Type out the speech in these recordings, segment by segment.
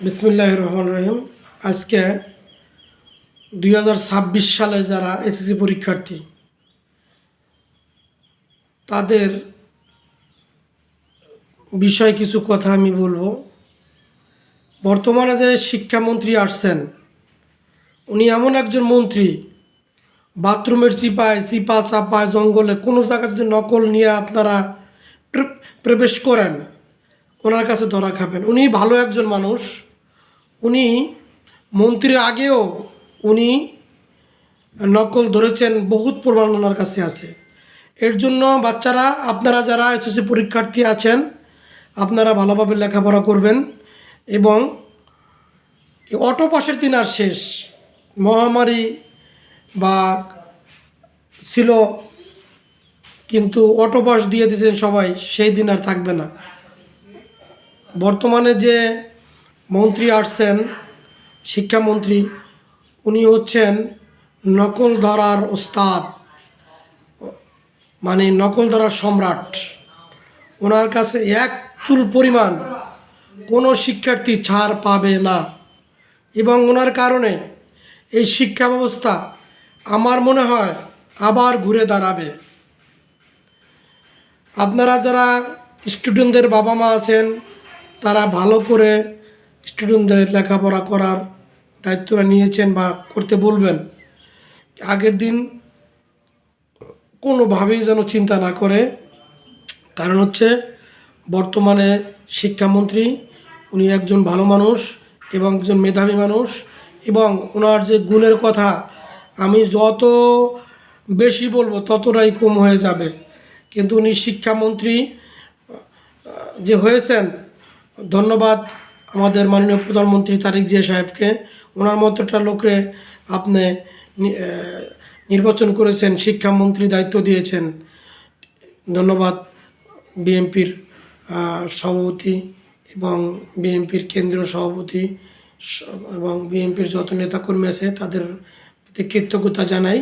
বিসমিল্লাহির রহমানির রহিম। আজকে 2026 সালে যারা এসএসসি পরীক্ষার্থী তাদের বিষয়ে কিছু কথা আমি বলবো। বর্তমানে যে শিক্ষামন্ত্রী আসছেন, উনি এমন একজন মন্ত্রী, বাথরুমের চিপা চাপায় জঙ্গলে কোনো জায়গায় যদি নকল নিয়ে আপনারা প্রবেশ করেন, ওনার কাছে ধরা খাবেন। উনি ভালো একজন মানুষ। উনি মন্ত্রীর আগেও উনি নকল ধরেছেন, বহুত প্রমাণ ওনার কাছে আছে। এর জন্য বাচ্চারা, আপনারা যারা এসএসসি পরীক্ষার্থী আছেন, আপনারা ভালোভাবে লেখাপড়া করবেন। এবং অটো পাসের দিন আর শেষ। মহামারী বা ছিল, কিন্তু অটো পাস দিয়ে দিয়েছেন সবাই, সেই দিন আর থাকবে না। বর্তমানে যে মন্ত্রী আসছেন, শিক্ষামন্ত্রী, উনি হচ্ছেন নকল ধরার ওস্তাদ, মানে নকল ধরার সম্রাট। ওনার কাছে এক চুল পরিমাণ কোনো শিক্ষার্থী ছাড় পাবে না। এবং ওনার কারণে এই শিক্ষা ব্যবস্থা আমার মনে হয় আবার ঘুরে দাঁড়াবে। আপনারা যারা স্টুডেন্টদের বাবা মা আছেন, তারা ভালো করে স্টুডেন্টদের লেখাপড়া করার দায়িত্বটা নিয়েছেন বা করতে বলবেন। আগের দিন কোনোভাবেই যেন চিন্তা না করে। কারণ হচ্ছে বর্তমানে শিক্ষামন্ত্রী উনি একজন ভালো মানুষ এবং একজন মেধাবী মানুষ। এবং ওনার যে গুণের কথা আমি যত বেশি বলবো ততটাই কম হয়ে যাবে। কিন্তু উনি শিক্ষামন্ত্রী যে হয়েছেন, ধন্যবাদ আমাদের মাননীয় প্রধানমন্ত্রী তারেক জিয়া সাহেবকে। ওনার মতো একটা লোককে আপনি নির্বাচন করেছেন, শিক্ষামন্ত্রী দায়িত্ব দিয়েছেন। ধন্যবাদ বিএনপির সভাপতি এবং বিএনপির কেন্দ্রীয় সভাপতি এবং বিএনপির যত নেতাকর্মী আছে তাদের প্রতি কৃতজ্ঞতা জানাই।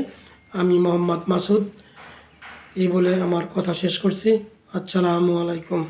আমি মোহাম্মদ মাসুদ এই বলে আমার কথা শেষ করছি। আসসালামু আলাইকুম।